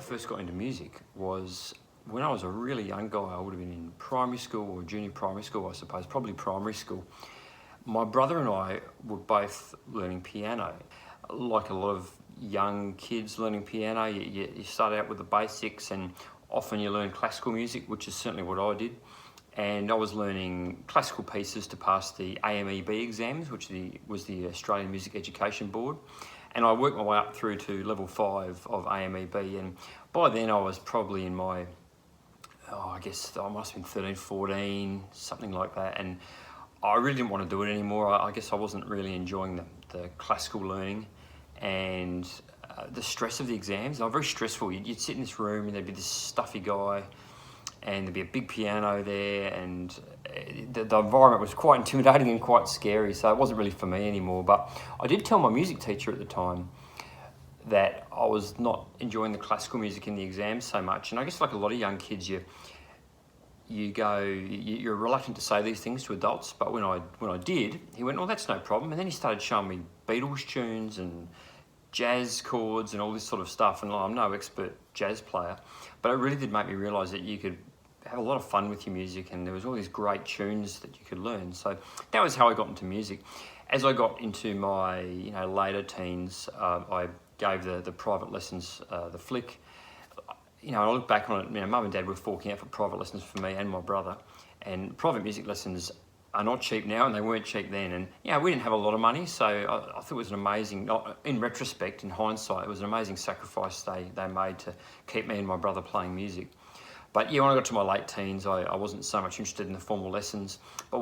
first got into music was when I was a really young guy. I would have been in primary school or junior primary school, I suppose, probably primary school. My brother and I were both learning piano. Like a lot of young kids learning piano, you start out with the basics, and often you learn classical music, which is certainly what I did. And I was learning classical pieces to pass the AMEB exams, which was the Australian Music Education Board. And I worked my way up through to level 5 of AMEB, and by then I was probably in my, I guess I must have been 13, 14, something like that. And I really didn't want to do it anymore. I guess I wasn't really enjoying the classical learning and the stress of the exams. They were very stressful. You'd sit in this room and there'd be this stuffy guy, and there'd be a big piano there, and the environment was quite intimidating and quite scary, so it wasn't really for me anymore. But I did tell my music teacher at the time that I was not enjoying the classical music in the exams so much. And I guess like a lot of young kids, you're reluctant to say these things to adults, but when I did, he went, "Oh, that's no problem." And then he started showing me Beatles tunes and jazz chords and all this sort of stuff. And I'm no expert jazz player, but it really did make me realise that you could have a lot of fun with your music, and there was all these great tunes that you could learn. So that was how I got into music. As I got into my later teens, I gave the private lessons the flick. I look back on it, Mum and Dad were forking out for private lessons for me and my brother, and private music lessons are not cheap now, and they weren't cheap then. And we didn't have a lot of money, so I thought it was an amazing, in retrospect, in hindsight, it was an amazing sacrifice they made to keep me and my brother playing music. But when I got to my late teens, I wasn't so much interested in the formal lessons. But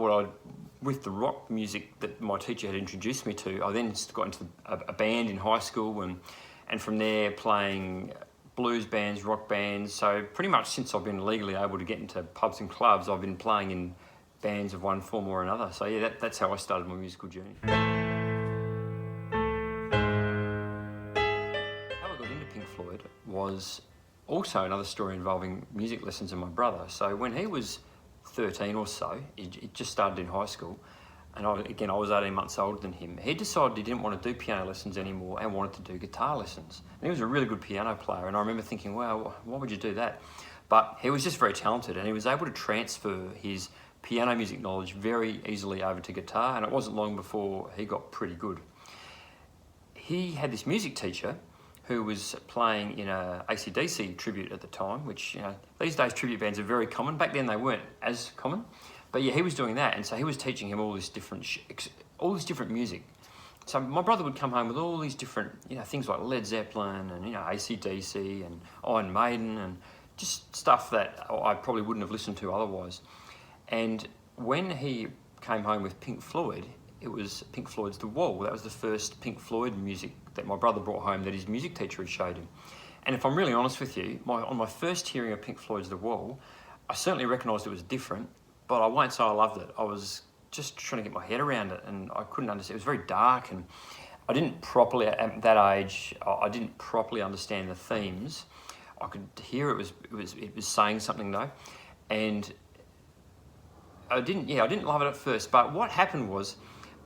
with the rock music that my teacher had introduced me to, I then got into a band in high school, and from there playing blues bands, rock bands. So pretty much since I've been legally able to get into pubs and clubs, I've been playing in bands of one form or another. So that's how I started my musical journey. How I got into Pink Floyd was also another story involving music lessons and my brother. So when he was 13 or so, he just started in high school, and I was 18 months older than him. He decided he didn't want to do piano lessons anymore and wanted to do guitar lessons. And he was a really good piano player, and I remember thinking, wow, why would you do that? But he was just very talented, and he was able to transfer his piano music knowledge very easily over to guitar, and it wasn't long before he got pretty good. He had this music teacher who was playing in a AC/DC tribute at the time, which, these days tribute bands are very common. Back then they weren't as common. But he was doing that, and so he was teaching him all this different music. So my brother would come home with all these different, things like Led Zeppelin and, AC/DC and Iron Maiden and just stuff that I probably wouldn't have listened to otherwise. And when he came home with Pink Floyd, it was Pink Floyd's The Wall. That was the first Pink Floyd music that my brother brought home that his music teacher had showed him. And if I'm really honest with you, on my first hearing of Pink Floyd's The Wall, I certainly recognised it was different, but I won't say I loved it. I was just trying to get my head around it, and I couldn't understand. It was very dark, and I didn't properly, at that age, I didn't properly understand the themes. I could hear it was saying something though, and I didn't love it at first. But what happened was,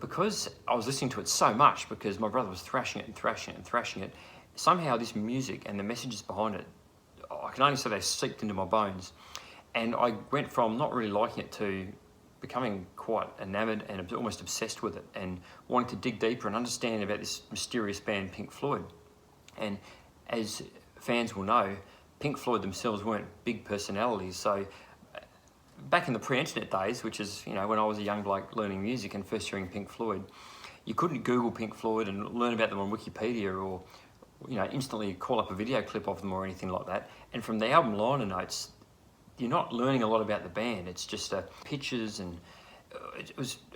because I was listening to it so much, because my brother was thrashing it and thrashing it and thrashing it, somehow this music and the messages behind it, I can only say they seeped into my bones. And I went from not really liking it to becoming quite enamoured and almost obsessed with it, and wanting to dig deeper and understand about this mysterious band Pink Floyd. And as fans will know, Pink Floyd themselves weren't big personalities. So back in the pre-internet days, which is when I was a young bloke learning music and first hearing Pink Floyd, you couldn't Google Pink Floyd and learn about them on Wikipedia, or instantly call up a video clip of them or anything like that. And from the album liner notes, you're not learning a lot about the band. It's just pictures, and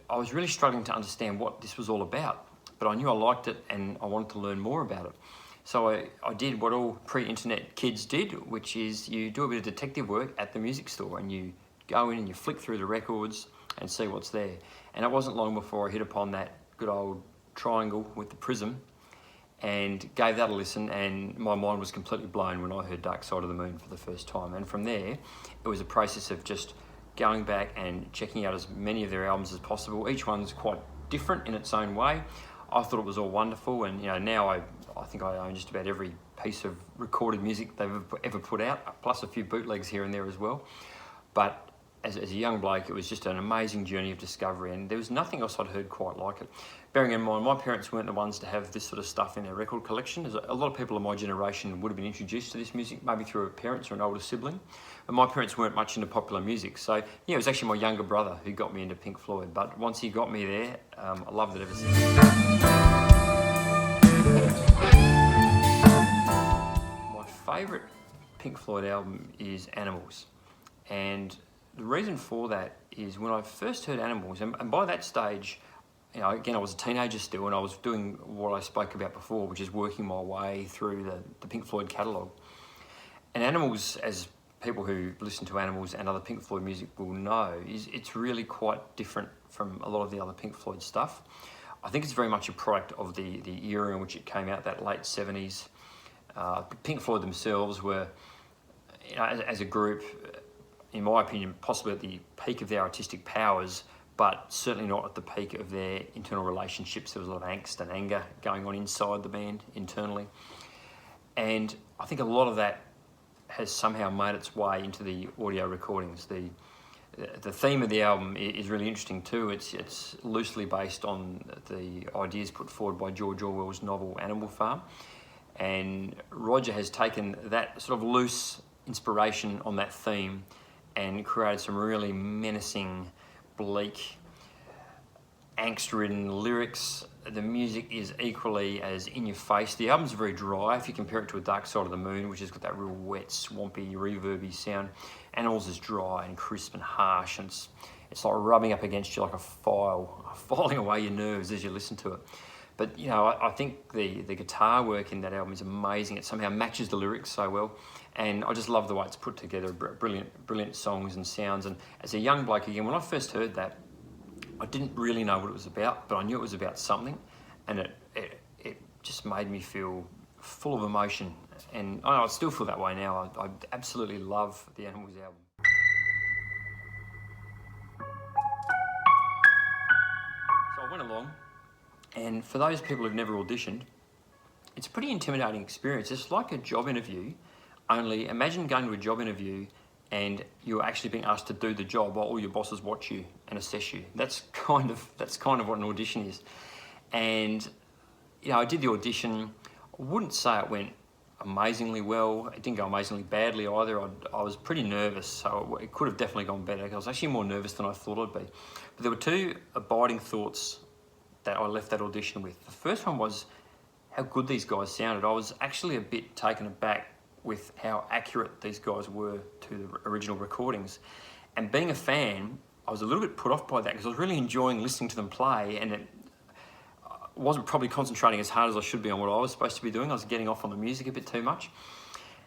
I was really struggling to understand what this was all about, but I knew I liked it and I wanted to learn more about it. So I did what all pre-internet kids did, which is you do a bit of detective work at the music store, and you go in and you flick through the records and see what's there. And it wasn't long before I hit upon that good old triangle with the prism, and gave that a listen, and my mind was completely blown when I heard Dark Side of the Moon for the first time. And from there, it was a process of just going back and checking out as many of their albums as possible. Each one's quite different in its own way. I thought it was all wonderful, and now I think I own just about every piece of recorded music they've ever put out, plus a few bootlegs here and there as well. But as a young bloke, it was just an amazing journey of discovery, and there was nothing else I'd heard quite like it. Bearing in mind, my parents weren't the ones to have this sort of stuff in their record collection. A lot of people of my generation would have been introduced to this music, maybe through a parents or an older sibling. But my parents weren't much into popular music. So, yeah, it was actually my younger brother who got me into Pink Floyd. But once he got me there, I loved it ever since. My favourite Pink Floyd album is Animals. And the reason for that is when I first heard Animals, and by that stage, you know, again, I was a teenager still, and I was doing what I spoke about before, which is working my way through the Pink Floyd catalogue. And Animals, as people who listen to Animals and other Pink Floyd music will know, it's really quite different from a lot of the other Pink Floyd stuff. I think it's very much a product of the era in which it came out, that late 70s. Pink Floyd themselves were, you know, as a group, in my opinion, possibly at the peak of their artistic powers, but certainly not at the peak of their internal relationships. There was a lot of angst and anger going on inside the band, internally. And I think a lot of that has somehow made its way into the audio recordings. The theme of the album is really interesting too. It's loosely based on the ideas put forward by George Orwell's novel Animal Farm. And Roger has taken that sort of loose inspiration on that theme and created some really menacing, bleak, angst-ridden lyrics. The music is equally as in your face. The album's very dry if you compare it to A Dark Side of the Moon, which has got that real wet, swampy, reverby sound. Animals is dry and crisp and harsh, and it's like rubbing up against you like a file, filing away your nerves as you listen to it. But, you know, I think the guitar work in that album is amazing. It somehow matches the lyrics so well. And I just love the way it's put together. Brilliant songs and sounds. And as a young bloke, again, when I first heard that, I didn't really know what it was about, but I knew it was about something. And it just made me feel full of emotion. And I still feel that way now. I absolutely love the Animals album. So I went along. And for those people who've never auditioned, it's a pretty intimidating experience. It's like a job interview, only imagine going to a job interview and you're actually being asked to do the job while all your bosses watch you and assess you. That's kind of what an audition is. And, you know, I did the audition. I wouldn't say it went amazingly well. It didn't go amazingly badly either. I was pretty nervous, so it could have definitely gone better. I was actually more nervous than I thought I'd be. But there were two abiding thoughts that I left that audition with. The first one was how good these guys sounded. I was actually a bit taken aback with how accurate these guys were to the original recordings. And being a fan, I was a little bit put off by that because I was really enjoying listening to them play, and it wasn't probably concentrating as hard as I should be on what I was supposed to be doing. I was getting off on the music a bit too much.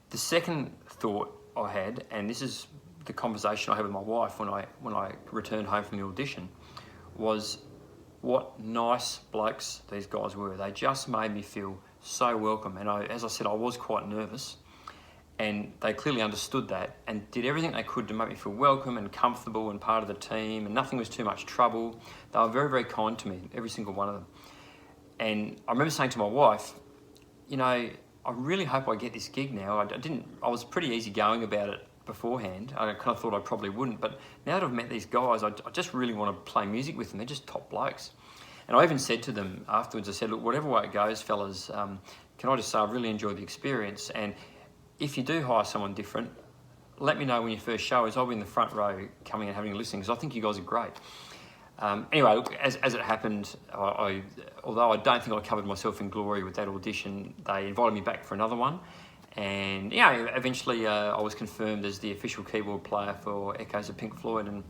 The second thought I had, and this is the conversation I had with my wife when I returned home from the audition, was what nice blokes these guys were. They just made me feel so welcome. And as I said, I was quite nervous. And they clearly understood that and did everything they could to make me feel welcome and comfortable and part of the team, and nothing was too much trouble. They were very, very kind to me, every single one of them. And I remember saying to my wife, you know, I really hope I get this gig now. I was pretty easygoing about it beforehand. I kind of thought I probably wouldn't, but now that I've met these guys, I just really want to play music with them. They're just top blokes. And I even said to them afterwards, I said, look, whatever way it goes, fellas, can I just say I've really enjoyed the experience, and if you do hire someone different, let me know when your first show is. I'll be in the front row coming and having a listen, because I think you guys are great. Anyway, look, as it happened, although I don't think I covered myself in glory with that audition, they invited me back for another one. And yeah, eventually I was confirmed as the official keyboard player for Echoes of Pink Floyd, and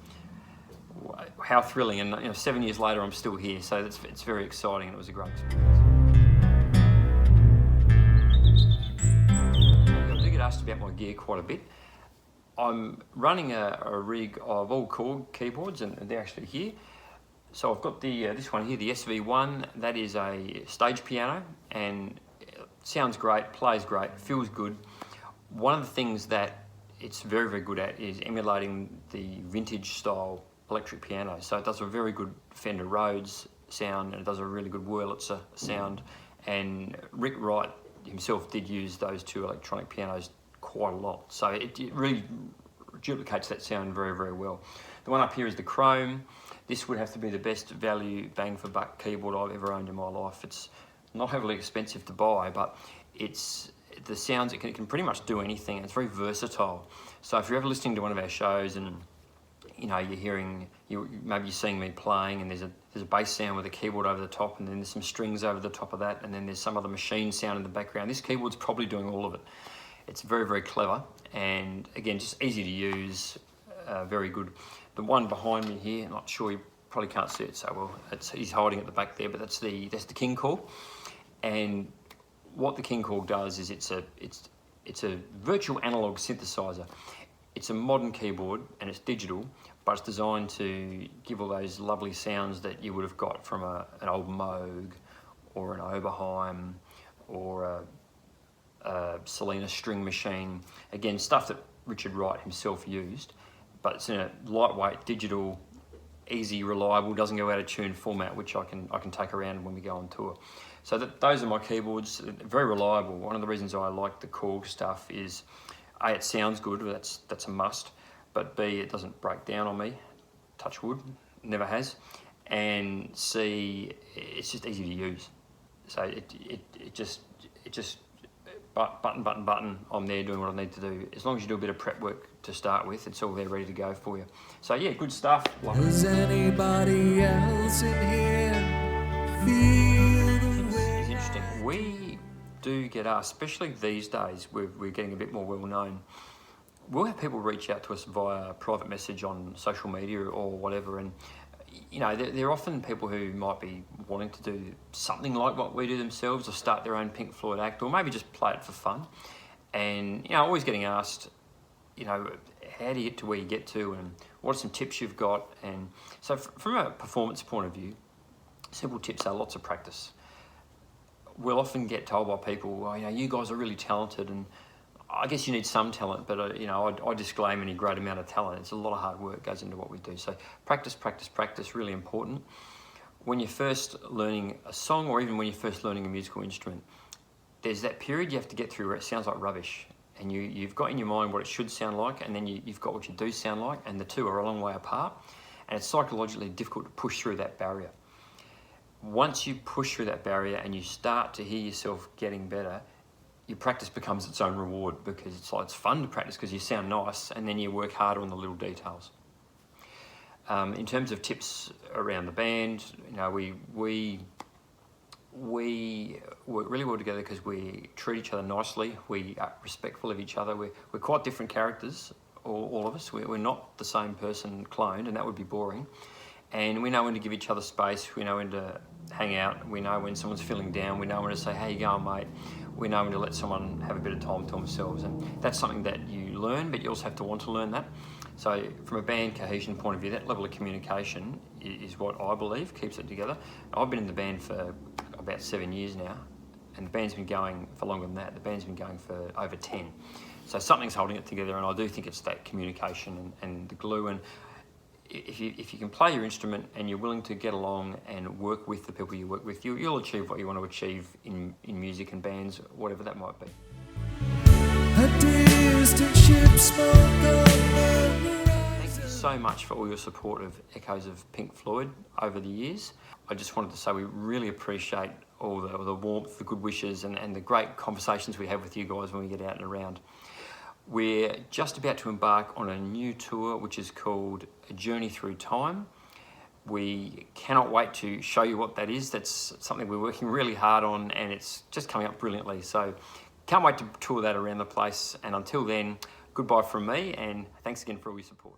how thrilling. And you know, 7 years later, I'm still here, so it's very exciting, and it was a great experience. I do get asked about my gear quite a bit. I'm running a rig of all Korg keyboards, and they're actually here. So I've got this one here, the SV1. That is a stage piano, and sounds great, plays great, feels good. One of the things that it's very, very good at is emulating the vintage style electric piano. So it does a very good Fender Rhodes sound, and it does a really good Wurlitzer sound. And Rick Wright himself did use those two electronic pianos quite a lot. So it really duplicates that sound very, very well. The one up here is the Chrome. This would have to be the best value bang for buck keyboard I've ever owned in my life. It's not heavily expensive to buy, but it's the sounds, it can pretty much do anything. It's very versatile. So if you're ever listening to one of our shows and you're hearing, maybe you're seeing me playing and there's a bass sound with a keyboard over the top, and then there's some strings over the top of that, and then there's some other machine sound in the background. This keyboard's probably doing all of it. It's very, very clever, and again, just easy to use, very good. The one behind me here, I'm not sure, you probably can't see it so well. He's hiding at the back there, but that's the King Call. And what the King Call does is it's a virtual analog synthesizer. It's a modern keyboard and it's digital, but it's designed to give all those lovely sounds that you would have got from an old Moog or an Oberheim or a Selena string machine. Again, stuff that Richard Wright himself used, but it's in a lightweight, digital, easy, reliable, doesn't go out of tune format, which I can take around when we go on tour. So those are my keyboards, very reliable. One of the reasons I like the Korg stuff is, A, it sounds good, that's a must, but B, it doesn't break down on me, touch wood, never has, and C, it's just easy to use. So it just button, I'm there doing what I need to do. As long as you do a bit of prep work to start with, it's all there ready to go for you. So yeah, good stuff. Does anybody else in here feel the way? It's interesting. We do get asked, especially these days, we're getting a bit more well known. We'll have people reach out to us via private message on social media or whatever, and they're often people who might be wanting to do something like what we do themselves, or start their own Pink Floyd act, or maybe just play it for fun. And always getting asked, how do you get to where you get to, and what are some tips you've got? And so from a performance point of view, simple tips are lots of practice. We'll often get told by people, well, you guys are really talented, and I guess you need some talent, but I disclaim any great amount of talent. It's a lot of hard work goes into what we do. So practice, really important. When you're first learning a song, or even when you're first learning a musical instrument, there's that period you have to get through where it sounds like rubbish, and you've got in your mind what it should sound like, and then you've got what you do sound like, and the two are a long way apart, and it's psychologically difficult to push through that barrier. Once you push through that barrier and you start to hear yourself getting better, your practice becomes its own reward, because it's fun to practice because you sound nice, and then you work harder on the little details. In terms of tips around the band, we work really well together because we treat each other nicely. We are respectful of each other. We're quite different characters, all of us. We're not the same person cloned, and that would be boring. And we know when to give each other space. We know when to hang out. We know when someone's feeling down. We know when to say, "How you going, mate?" We know when to let someone have a bit of time to themselves. And that's something that you learn, but you also have to want to learn that. So from a band cohesion point of view, that level of communication is what I believe keeps it together. I've been in the band for about 7 years now, and the band's been going for longer than that. The band's been going for over 10. So something's holding it together, and I do think it's that communication and the glue. And if you can play your instrument and you're willing to get along and work with the people you work with, you'll achieve what you want to achieve in music and bands, whatever that might be. Thank you so much for all your support of Echoes of Pink Floyd over the years. I just wanted to say we really appreciate all the warmth, the good wishes, and the great conversations we have with you guys when we get out and around. We're just about to embark on a new tour, which is called A Journey Through Time. We cannot wait to show you what that is. That's something we're working really hard on, and it's just coming up brilliantly. So can't wait to tour that around the place. And until then, goodbye from me, and thanks again for all your support.